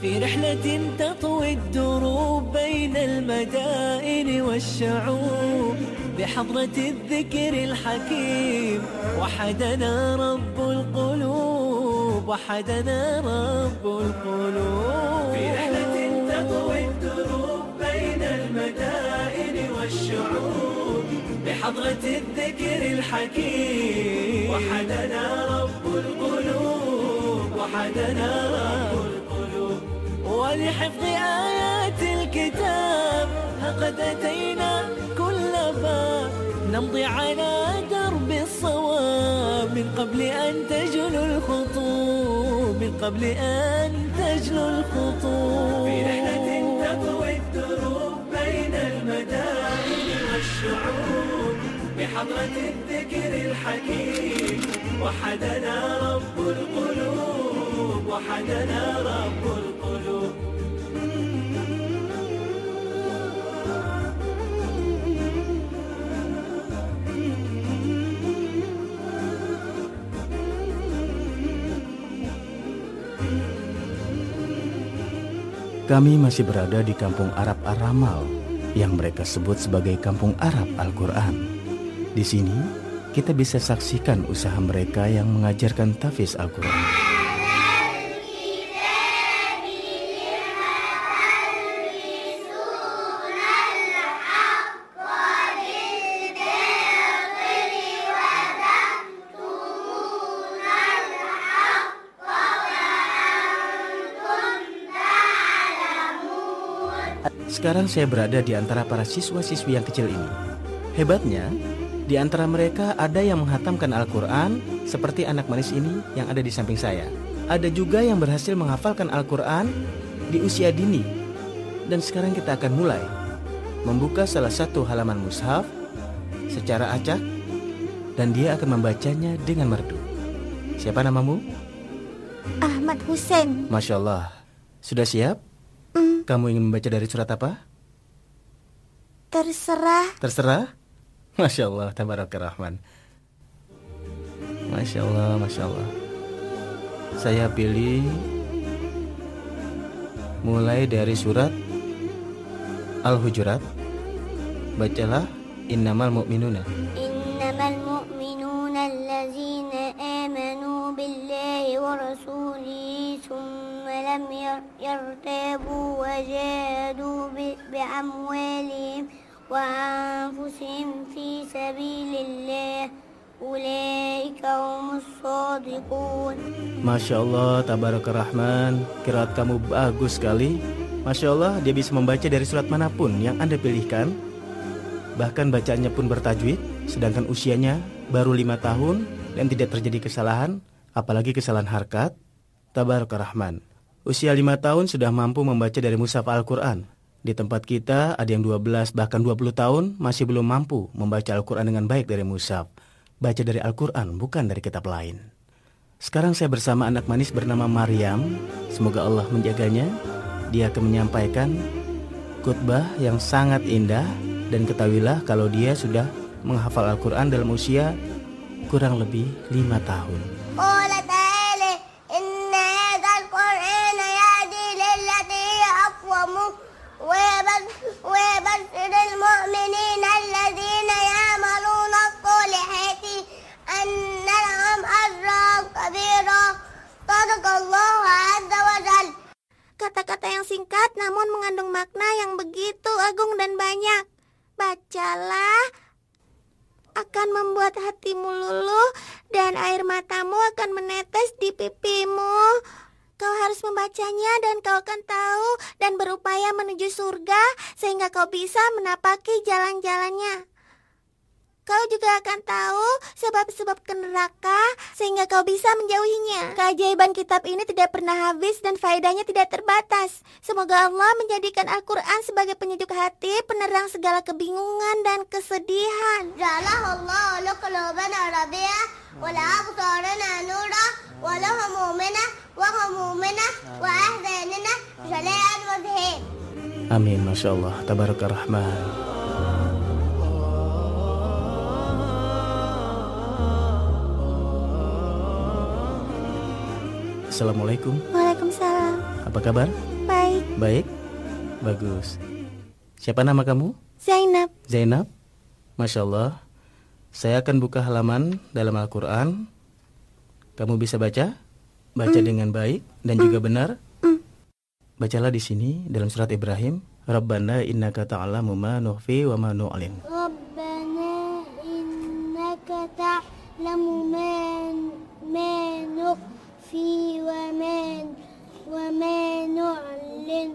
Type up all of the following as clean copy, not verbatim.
في رحلة تطوي الدروب بين المدائن والشعوب بحضرة الذكر الحكيم وحدنا رب القلوب وحدنا رب القلوب في رحلة تطوي الدروب بين المدائن والشعوب بحضرة الذكر الحكيم وحدنا رب القلوب وحدنا رب القلوب ولحفظ آيات الكتاب قد أتينا كل باب نمضي على درب الصواب من قبل أن تجلو الخطوب من قبل أن تجلو الخطوب في رحلة تطوي الدروب بين المدائن والشعوب بحضرة الذكر الحكيم وحدنا رب القلوب وحدنا رب القلوب Kami masih berada di kampung Arab Ar-Ramal yang mereka sebut sebagai kampung Arab Al-Quran. Di sini kita bisa saksikan usaha mereka yang mengajarkan tahfiz Al-Quran. Sekarang saya berada di antara para siswa-siswi yang kecil ini. Hebatnya, di antara mereka ada yang menghatamkan Al-Quran seperti anak manis ini yang ada di samping saya. Ada juga yang berhasil menghafalkan Al-Quran di usia dini. Dan sekarang kita akan mulai membuka salah satu halaman mushaf secara acak dan dia akan membacanya dengan merdu. Siapa namamu? Ahmad Hussein. Masya Allah. Sudah siap? Kamu ingin membaca dari surat apa? Terserah. Terserah? Masya Allah, tabarakallah. Masya Allah, Masya Allah. Saya pilih mulai dari surat Al-Hujurat. Bacalah Innamal mu'minuna. Innamal mu'minuna allazina amanu billahi wa rasulihi thumma lam yartabu wa jahadu bi'amwalihim wa anfusihim fi sabilillah ulaika humus shadiqun. Masya Allah, tabarakallah. Qiraat kamu bagus sekali. Masya Allah, dia bisa membaca dari surat manapun yang Anda pilihkan. Bahkan bacaannya pun bertajwid, sedangkan usianya baru 5 tahun dan tidak terjadi kesalahan, apalagi kesalahan harkat. Tabarakallah. Usia 5 tahun sudah mampu membaca dari mushaf Al-Quran. Di tempat kita ada yang 12 bahkan 20 tahun masih belum mampu membaca Al-Quran dengan baik dari mushaf. Baca dari Al-Quran, bukan dari kitab lain. Sekarang saya bersama anak manis bernama Maryam. Semoga Allah menjaganya. Dia akan menyampaikan khutbah yang sangat indah. Dan ketahuilah kalau dia sudah menghafal Al-Quran dalam usia kurang lebih 5 tahun. Kata-kata yang singkat namun mengandung makna yang begitu agung dan banyak. Bacalah, akan membuat hatimu luluh dan air matamu akan menetes di pipimu. Kau harus membacanya dan kau akan tahu dan berupaya menuju surga sehingga kau bisa menapaki jalan-jalannya. Kau juga akan tahu sebab-sebab ke neraka sehingga kau bisa menjauhinya. Keajaiban kitab ini tidak pernah habis dan faedahnya tidak terbatas. Semoga Allah menjadikan Al-Quran sebagai penyejuk hati, penerang segala kebingungan dan kesedihan. Ja'alahu Allah ala qulubana rabi'a wa la absarana nura wa lahum mu'minah wa hum mu'minah wa ahzanina jala'an wa dhihin. Amin, Masya Allah, tabarakallah. Assalamualaikum. Waalaikumsalam. Apa kabar? Baik, bagus. Siapa nama kamu? Zainab. Zainab? Masya Allah. Saya akan buka halaman dalam Al-Quran. Kamu bisa baca? Baca dengan baik dan juga benar. Bacalah di sini dalam surat Ibrahim. Rabbana innaka ta'lamu ma nukhfi wa ma nu'lin. ربنا إنك تعلم ما نخفي وما نعلن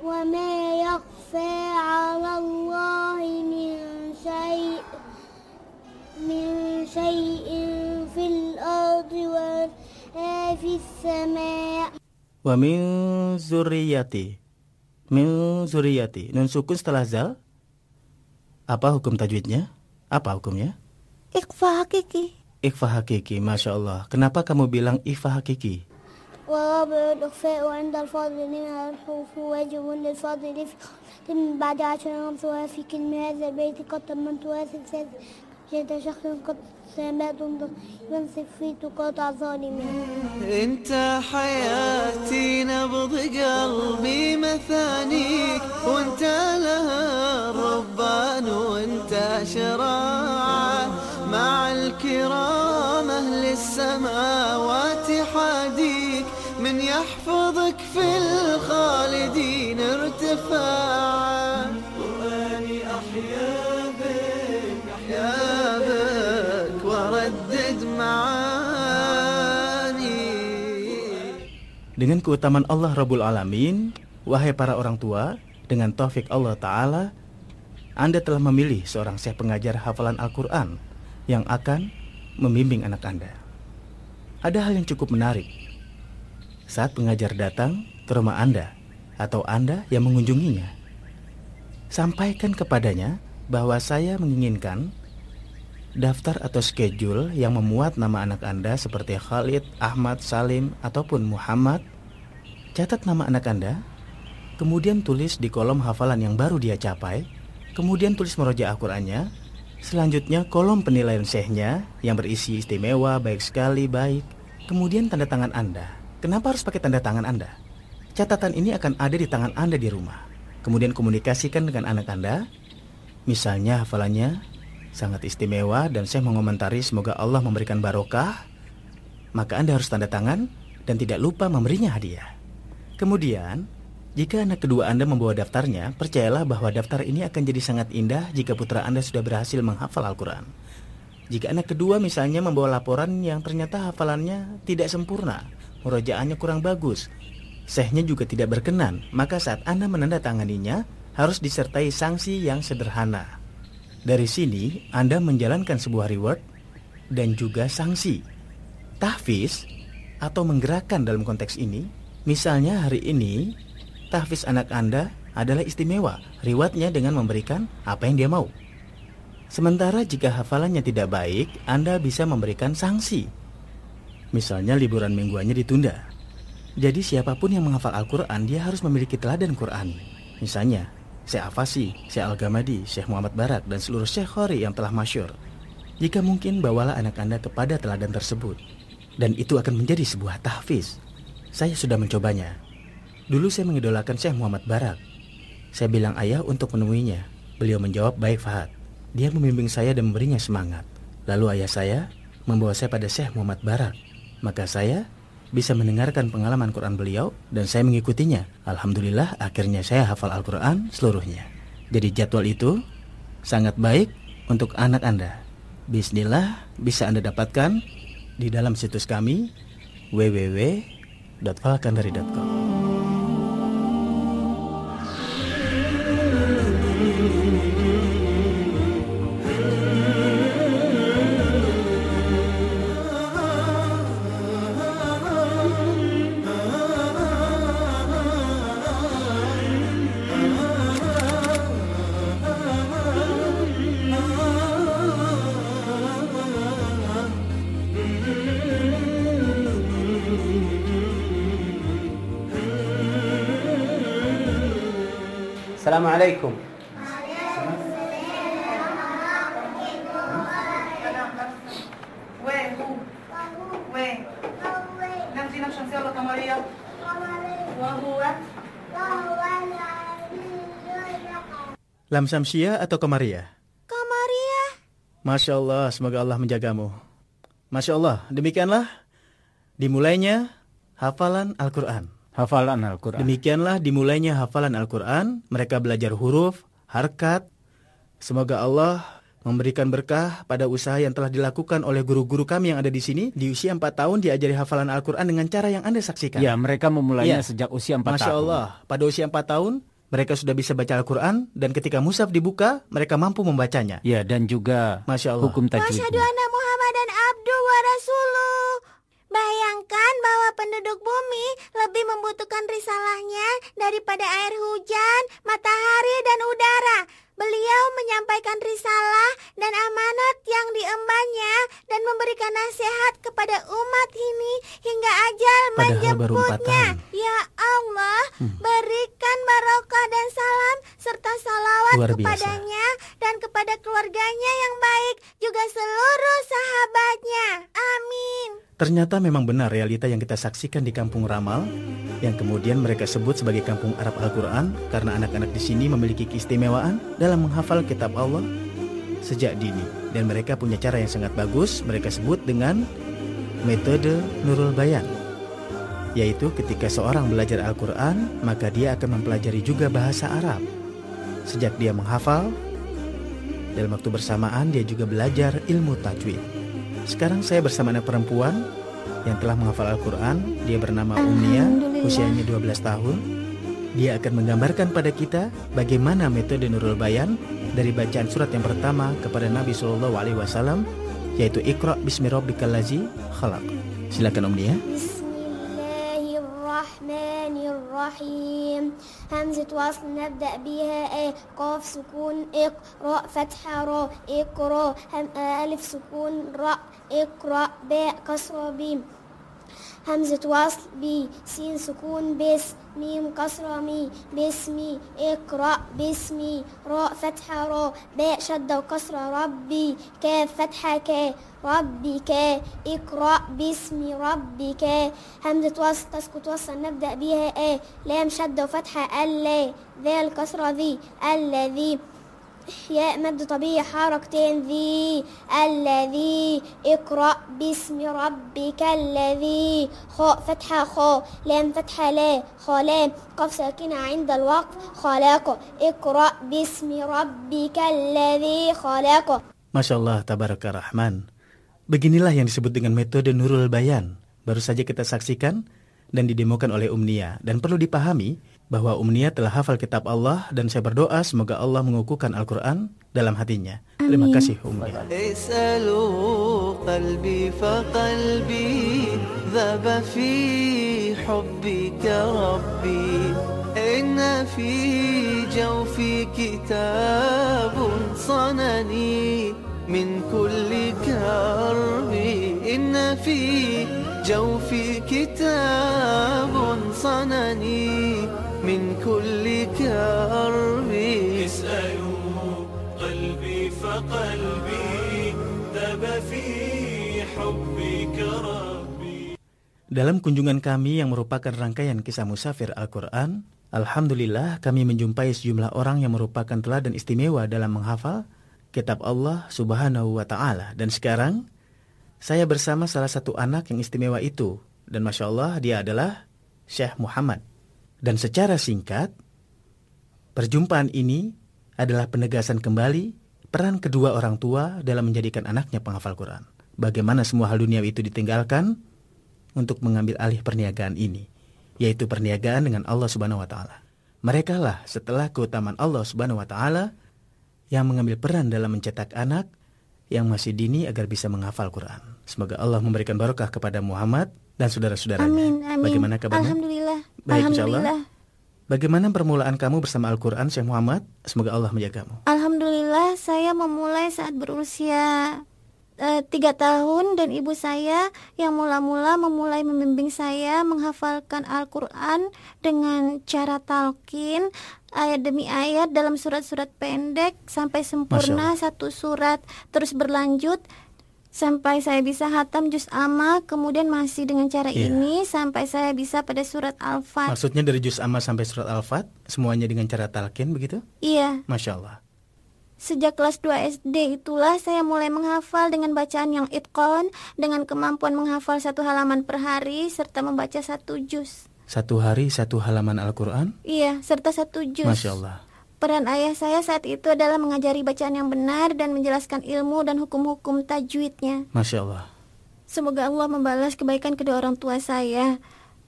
وما يخفى على الله من شيء في الأرض ولا في السماء. Wa min zurriyati. Min zurriyati. Nun sukun setelah zal. Apa hukum tajwidnya? Apa hukumnya? Ikhfa hakiki. Ikhfa hakiki, Masya Allah. Kenapa kamu bilang ikhfa hakiki? ورابع الإخفاء عند الفاضل من الحروف واجب للفاضل في من بعد 10 أمثلة في كلمة هذا البيت قد تمنت واثل جد شخص قد سمعت ينصف في تقاطع ظالمين. انت حياتي نبض قلبي مثانيك وانت لها الربان وانت شراعة مع الكرام أهل السماوات حاديك من يحفظك في الخالدين ارتفاعا. وأني أحيا بك وردد معاني. Dengan keutamaan Allah Rabbul Alamin, wahai para orang tua, dengan taufik Allah Ta'ala, Anda telah memilih seorang syekh pengajar hafalan Al-Quran yang akan membimbing anak Anda. Ada hal yang cukup menarik. Saat pengajar datang ke rumah Anda atau Anda yang mengunjunginya, sampaikan kepadanya bahwa saya menginginkan daftar atau schedule yang memuat nama anak Anda seperti Khalid, Ahmad, Salim, ataupun Muhammad. Catat nama anak Anda, kemudian tulis di kolom hafalan yang baru dia capai, kemudian tulis murojaah Al-Qur'annya, selanjutnya kolom penilaian syekhnya yang berisi istimewa, baik sekali, baik, kemudian tanda tangan Anda. Kenapa harus pakai tanda tangan Anda? Catatan ini akan ada di tangan Anda di rumah. Kemudian komunikasikan dengan anak Anda. Misalnya hafalannya sangat istimewa dan saya mengomentari semoga Allah memberikan barokah, maka Anda harus tanda tangan dan tidak lupa memberinya hadiah. Kemudian, jika anak kedua Anda membawa daftarnya, percayalah bahwa daftar ini akan jadi sangat indah jika putra Anda sudah berhasil menghafal Al-Quran. Jika anak kedua misalnya membawa laporan yang ternyata hafalannya tidak sempurna, murojaahnya kurang bagus, syekhnya juga tidak berkenan, maka saat Anda menandatanganinya harus disertai sanksi yang sederhana. Dari sini Anda menjalankan sebuah reward dan juga sanksi. Tahfiz atau menggerakkan dalam konteks ini, misalnya hari ini tahfiz anak Anda adalah istimewa, rewardnya dengan memberikan apa yang dia mau. Sementara jika hafalannya tidak baik, Anda bisa memberikan sanksi. Misalnya liburan mingguannya ditunda. Jadi siapapun yang menghafal Al-Quran, dia harus memiliki teladan Quran. Misalnya Syekh Afasi, Syekh Al-Gamadi, Syekh Muhammad Barak, dan seluruh Syekh Khori yang telah masyhur. Jika mungkin, bawalah anak Anda kepada teladan tersebut. Dan itu akan menjadi sebuah tahfiz. Saya sudah mencobanya. Dulu saya mengidolakan Syekh Muhammad Barak. Saya bilang ayah untuk menemuinya. Beliau menjawab, baik Fahad. Dia membimbing saya dan memberinya semangat. Lalu ayah saya membawa saya pada Syekh Muhammad Barak. Maka saya bisa mendengarkan pengalaman Quran beliau dan saya mengikutinya. Alhamdulillah akhirnya saya hafal Al-Quran seluruhnya. Jadi jadwal itu sangat baik untuk anak Anda. Bismillah bisa Anda dapatkan di dalam situs kami www.falkandari.com. Assalamualaikum. وين نمشي نمشي نسوي قمرية Lam Samsia atau Komariah? Komariah. Masya Allah, semoga Allah menjagamu. Masya Allah, demikianlah dimulainya hafalan Al-Quran. Hafalan Al-Quran. Demikianlah dimulainya hafalan Al-Quran. Mereka belajar huruf, harkat. Semoga Allah memberikan berkah pada usaha yang telah dilakukan oleh guru-guru kami yang ada di sini. Di usia 4 tahun diajari hafalan Al-Quran dengan cara yang Anda saksikan. Ya, mereka memulainya sejak usia 4 tahun. Masya Allah, pada usia 4 tahun mereka sudah bisa baca Al-Quran. Dan ketika mushaf dibuka, mereka mampu membacanya. Ya, dan juga Masya Allah. hukum tajwidnya. Masyhadu anna Muhammadan abduhu wa rasuluh. Bayangkan bahwa penduduk bumi lebih membutuhkan risalahnya daripada air hujan, matahari, dan udara. Beliau menyampaikan risalah dan amanat yang diembannya dan memberikan nasihat kepada umat ini hingga ajal Padahal baru 4 menjemputnya. tahun. Ya Allah, berikan barokah dan salam serta salawat Luar biasa. kepadanya dan kepada keluarganya yang baik, juga seluruh sahabatnya. Amin. Ternyata memang benar realita yang kita saksikan di Kampung Ramal, yang kemudian mereka sebut sebagai Kampung Arab Al-Quran, karena anak-anak di sini memiliki keistimewaan dalam menghafal kitab Allah sejak dini. Dan mereka punya cara yang sangat bagus, mereka sebut dengan metode Nurul Bayan, yaitu ketika seorang belajar Al-Quran, maka dia akan mempelajari juga bahasa Arab. Sejak dia menghafal, dalam waktu bersamaan dia juga belajar ilmu tajwid. Sekarang saya bersama anak perempuan yang telah menghafal Al-Quran. Dia bernama Umnia, usianya 12 tahun. Dia akan menggambarkan pada kita bagaimana metode Nurul Bayan dari bacaan surat yang pertama kepada Nabi SAW, yaitu Iqra bismi rabbikal ladzi khalaq. Silakan Umnia. Bismillahirrahmanirrahim. همزة وصل نبدأ بها قاف سكون اقرأ فتحة راء اقرأ ألف سكون راء اقرأ باء كسرة بيم همزة وصل بي سين سكون بس ميم كسرة مي باسمي اقرأ باسمي راء فتحة راء باء شدة وكسرة ربي كاف فتحة كا ربك اقرأ باسم ربك همزة وصل تسكت وصل نبدأ بها لام شدة وفتحة ألا ذال كسرة ذي الذي ياء مد طبيعي حركتين ذي الذي اقرأ باسم ربك الذي خاء فتحة خاء لام فتحة لا خالام قف ساكنة عند الوقف خلاق اقرأ باسم ربك الذي خلاق. Masya Allah, tabaraka rahman. Beginilah yang disebut dengan metode Nurul Bayan. Baru saja kita saksikan dan didemokan oleh Umnia. Dan perlu dipahami bahwa Umnia telah hafal kitab Allah, dan saya berdoa semoga Allah mengukuhkan Al-Quran dalam hatinya. Terima kasih Umnia. اسألوا قلبي فقلبي ذاب في حبك ربي إن في جوفي كتاب صنني من كل كرب إن في جوفي كتاب صنني من كل كرب اسألوا قلبي فقلبي ذاب في حبك ربي. Dalam kunjungan kami yang merupakan rangkaian kisah musafir Al-Quran, alhamdulillah kami menjumpai sejumlah orang yang merupakan teladan istimewa dalam menghafal kitab Allah Subhanahu wa Ta'ala. Dan sekarang saya bersama salah satu anak yang istimewa itu, dan Masya Allah dia adalah Syekh Muhammad. Dan secara singkat, perjumpaan ini adalah penegasan kembali peran kedua orang tua dalam menjadikan anaknya penghafal Quran. Bagaimana semua hal duniawi itu ditinggalkan untuk mengambil alih perniagaan ini, yaitu perniagaan dengan Allah Subhanahu wa Ta'ala. Mereka lah setelah keutamaan Allah Subhanahu wa Ta'ala yang mengambil peran dalam mencetak anak yang masih dini agar bisa menghafal Quran. Semoga Allah memberikan barokah kepada Muhammad dan saudara-saudaranya. Amin, amin. Bagaimana kabarnya? Alhamdulillah. Baik, Alhamdulillah. insyaallah. Bagaimana permulaan kamu bersama Al-Quran, Syekh Muhammad? Semoga Allah menjagamu. Alhamdulillah, saya memulai saat berusia 3 tahun, dan ibu saya yang mula-mula memulai membimbing saya menghafalkan Al-Quran dengan cara talqin ayat demi ayat dalam surat-surat pendek sampai sempurna satu surat, terus berlanjut sampai saya bisa hatam juz amma, kemudian masih dengan cara ini sampai saya bisa pada surat Al-Fat. Maksudnya dari juz amma sampai surat Al-Fat, semuanya dengan cara talqin begitu? Iya. Masya Allah. Sejak kelas 2 SD itulah saya mulai menghafal dengan bacaan yang itqan, dengan kemampuan menghafal 1 halaman per hari serta membaca 1 juz. 1 hari 1 halaman Al-Quran? Iya, serta 1 juz. Masya Allah. Peran ayah saya saat itu adalah mengajari bacaan yang benar dan menjelaskan ilmu dan hukum-hukum tajwidnya. Masya Allah. Semoga Allah membalas kebaikan kedua orang tua saya.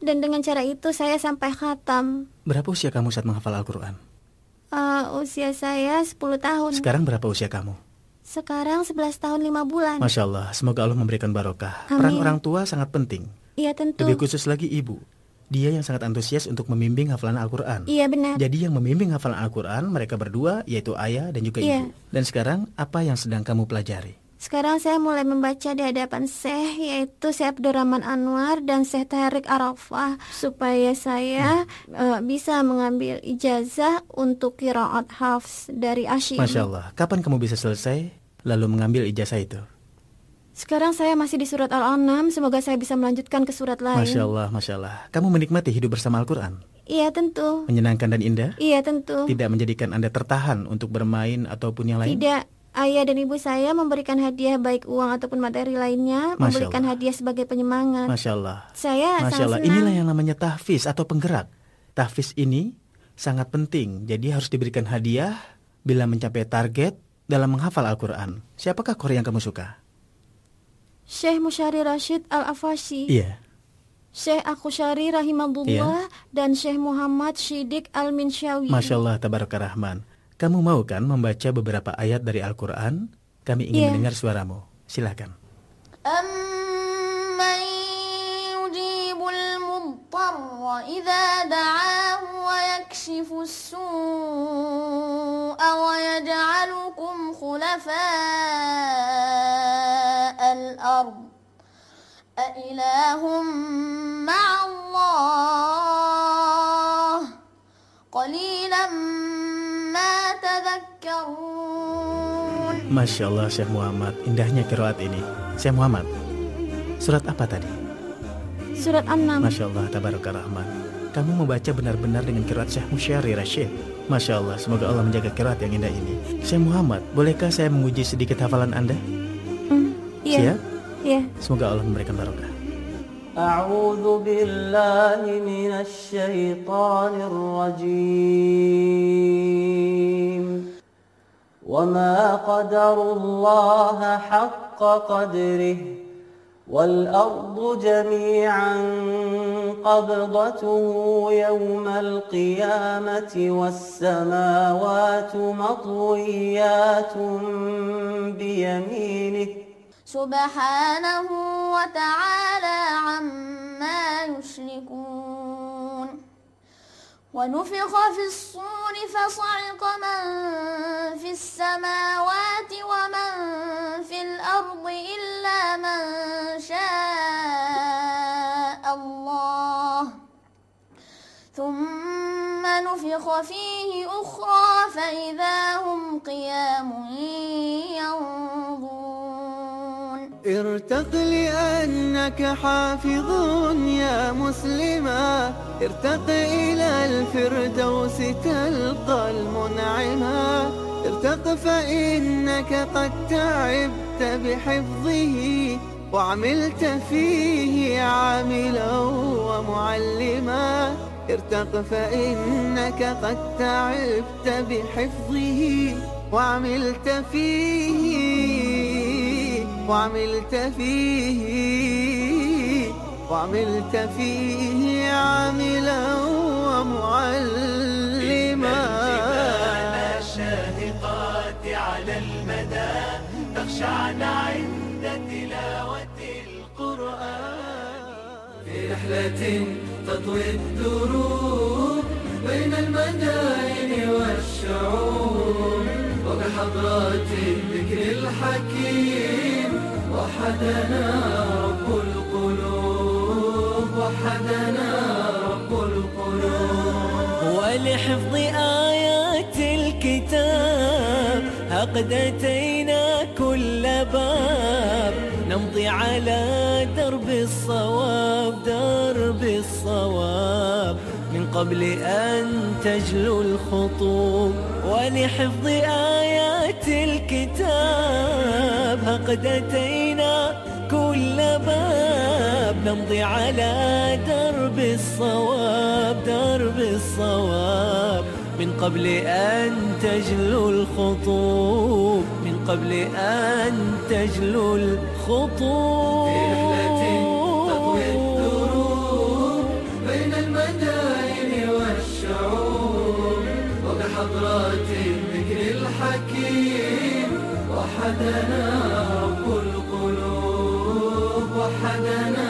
Dan dengan cara itu saya sampai khatam. Berapa usia kamu saat menghafal Al-Quran? Usia saya 10 tahun. Sekarang berapa usia kamu? Sekarang 11 tahun 5 bulan. Masya Allah, semoga Allah memberikan barokah. Amin. Peran orang tua sangat penting. Iya tentu. Lebih khusus lagi ibu. Dia yang sangat antusias untuk membimbing hafalan Al-Quran. Iya benar. Jadi yang membimbing hafalan Al-Quran mereka berdua, yaitu ayah dan juga ibu. Dan sekarang apa yang sedang kamu pelajari? Sekarang saya mulai membaca di hadapan Syekh, yaitu Syekh Abdurrahman Anwar dan Syekh Tarik Arafah, supaya saya bisa mengambil ijazah untuk qiraat hafs dari Asy'ari. Masya Allah. Kapan kamu bisa selesai lalu mengambil ijazah itu? Sekarang saya masih di surat Al-An'am, semoga saya bisa melanjutkan ke surat lain. Masya Allah, Masya Allah. Kamu menikmati hidup bersama Al-Quran? Iya tentu. Menyenangkan dan indah? Iya tentu. Tidak menjadikan Anda tertahan untuk bermain ataupun yang lain? Tidak. Ayah dan ibu saya memberikan hadiah baik uang ataupun materi lainnya, memberikan hadiah sebagai penyemangat. Masya Allah. Saya Masya Allah. sangat senang. Inilah yang namanya tahfiz atau penggerak. Tahfiz ini sangat penting, jadi harus diberikan hadiah bila mencapai target dalam menghafal Al-Quran. Siapakah qori yang kamu suka? Syekh Musyari Rashid Al-Afashi. Iya. Syekh Akhusyari rahimahullah dan Syekh Muhammad Syidik Al-Minsyawi. Masya Allah, tabaraka rahman. Kamu mau kan membaca beberapa ayat dari Al-Quran? Kami ingin mendengar suaramu. Silakan. أَمَّنْ يُجِيبُ الْمُضْطَرَّ إِذَا دَعَاهُ وَيَكْشِفُ السُّوءَ وَيَجْعَلُكُمْ خُلَفَاءَ الْأَرْضِ أَإِلَٰهٌ مَّعَ اللَّهِ قَلِيلًا مَّا تَذَكَّرُونَ. Masya Allah, Syekh Muhammad. Indahnya qiraat ini. Syekh Muhammad, surat apa tadi? Surat An-Nam. Masya Allah, tabaraka rahman. Kamu membaca benar-benar dengan qiraat Syekh Musyari Rashid. Masya Allah, semoga Allah menjaga qiraat yang indah ini. Syekh Muhammad, bolehkah saya menguji sedikit hafalan Anda? Iya. Siap? Iya. Semoga Allah memberikan barokah. أعوذ بالله من الشيطان الرجيم وما قدروا الله حق قدره والأرض جميعا قبضته يوم القيامة والسماوات مطويات بيمينه سبحانه وتعالى عما يشركون ونفخ في الصور فصعق من في السماوات ومن في الأرض إلا من شاء الله ثم نفخ فيه أخرى فإذا هم قيام ينظرون. ارتق لأنك حافظ يا مسلما ارتق إلى الفردوس تلقى المنعما ارتق فإنك قد تعبت بحفظه وعملت فيه عاملا ومعلما ارتق فإنك قد تعبت بحفظه وعملت فيه عاملا ومعلما. الجبال الشاهقات على المدى تخشعن عند تلاوة القرآن في رحلة تطوي الدروب بين المدائن والشعوب وبحضرات الذكر الحكيم وحدنا رب القلوب وحدنا رب القلوب ولحفظ آيات الكتاب قد أتينا كل باب نمضي على درب الصواب، درب الصواب، من قبل أن تجلو الخطوب. ولحفظ آيات الكتاب ها قد أتينا كل باب نمضي على درب الصواب، درب الصواب، من قبل أن تجلو الخطوب، من قبل أن تجلو الخطوب. في رحلة تطوي الدروب بين المدائن والشعوب، وبحضرات الذكر الحكيم وحدنا رب القلوب، وحدنا